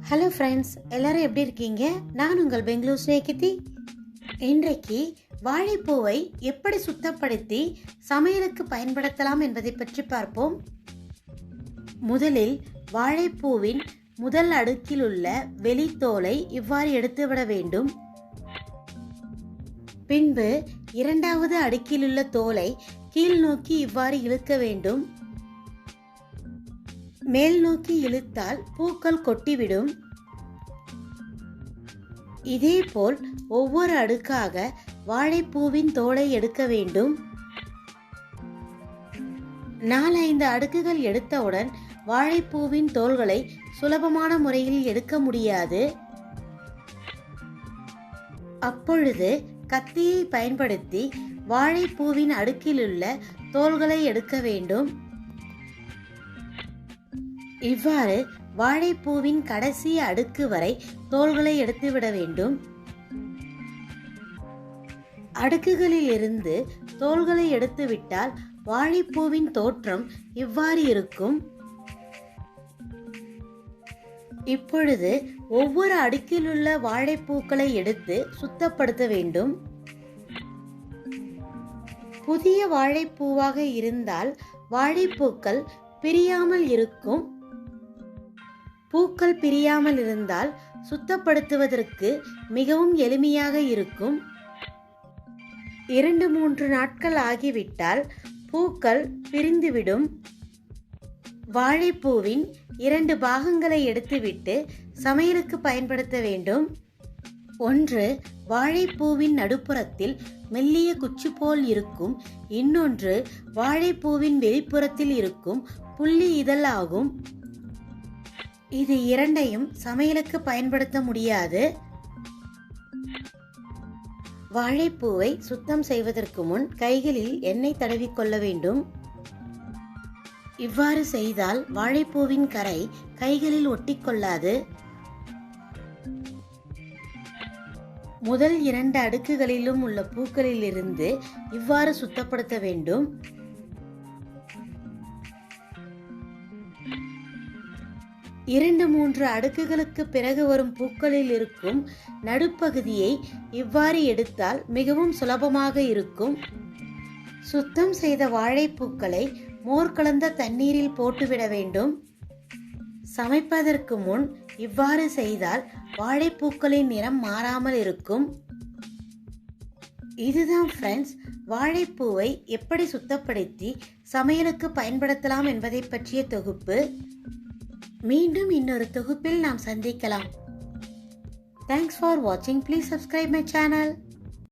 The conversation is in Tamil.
ஹலோ ஃப்ரெண்ட்ஸ், எல்லாரும் எப்படி இருக்கீங்க? நான் உங்கள் பெங்களூர் ஸ்நேகிதி. இன்றைக்கு வாழைப்பூவை எப்படி சுத்தப்படுத்தி சமையலுக்கு பயன்படுத்தலாம் என்பதை பற்றி பார்ப்போம். முதலில் வாழைப்பூவின் முதல் அடுக்கில் உள்ள வெளித்தோலை இவ்வாறு எடுத்துவிட வேண்டும். பின்பு இரண்டாவது அடுக்கில் உள்ள தோலை கீழ் நோக்கி இவ்வாறு இழுக்க வேண்டும். மேல் நோக்கி இழுத்தால் பூக்கள் கொட்டிவிடும். இதேபோல் ஒவ்வொரு அடுக்காக வாழைப்பூவின் தோலை எடுக்க வேண்டும். 4-5 அடுக்குகள் எடுத்தவுடன் வாழைப்பூவின் தோல்களை சுலபமான முறையில் எடுக்க முடியாது. அப்பொழுது கத்தியை பயன்படுத்தி வாழைப்பூவின் அடுக்கிலுள்ள தோல்களை எடுக்க வேண்டும். இவ்வாறு வாழைப்பூவின் கடைசி அடுக்கு வரை தோல்களை எடுத்துவிட வேண்டும். அடுக்குகளில் இருந்து தோல்களை எடுத்துவிட்டால் வாழைப்பூவின் தோற்றம் இவ்வாறு இருக்கும். இப்பொழுது ஒவ்வொரு அடுக்கிலுள்ள வாழைப்பூக்களை எடுத்து சுத்தப்படுத்த வேண்டும். புதிய வாழைப்பூவாக இருந்தால் வாழைப்பூக்கள் பிரியாமல் இருக்கும். பூக்கள் பிரியாமல் இருந்தால் சுத்தப்படுத்துவதற்கு மிகவும் எளிமையாக இருக்கும். 2-3 நாட்கள் ஆகிவிட்டால் பூக்கள் பிரிந்துவிடும். வாழைப்பூவின் 2 பாகங்களை எடுத்துவிட்டு சமையலுக்கு பயன்படுத்த வேண்டும். ஒன்று வாழைப்பூவின் நடுப்புறத்தில் மெல்லிய குச்சி போல் இருக்கும். இன்னொன்று வாழைப்பூவின் வெளிப்புறத்தில் இருக்கும் புள்ளி இதழ் ஆகும். இது இரண்டையும் சமையலுக்கு பயன்படுத்த முடியாது. வாழைப்பூவை சுத்தம் செய்வதற்கு முன் கைகளில் எண்ணெய் தடவிக்கொள்ள வேண்டும். இவ்வாறு செய்தால் வாழைப்பூவின் கரை கைகளில் ஒட்டிக்கொள்ளாது. முதல் 2 அடுக்குகளிலும் உள்ள பூக்களில் இருந்து இவ்வாறு சுத்தப்படுத்த வேண்டும். 2-3 அடுக்குகளுக்கு பிறகு வரும் பூக்களில் இருக்கும் நடுப்பகுதியை இவ்வாறு எடுத்தால் மிகவும் சுலபமாக இருக்கும். சுத்தம் செய்த வாழைப்பூக்களை மோர் கலந்த தண்ணீரில் போட்டுவிட வேண்டும். சமைப்பதற்கு முன் இவ்வாறு செய்தால் வாழைப்பூக்களின் நிறம் மாறாமல் இருக்கும். இதுதான் ஃப்ரெண்ட்ஸ், வாழைப்பூவை எப்படி சுத்தப்படுத்தி சமையலுக்கு பயன்படுத்தலாம் என்பதை பற்றிய தொகுப்பு. மீண்டும் இன்னொரு தொகுப்பில் நாம் சந்திக்கலாம். Thanks for watching. Please subscribe my channel.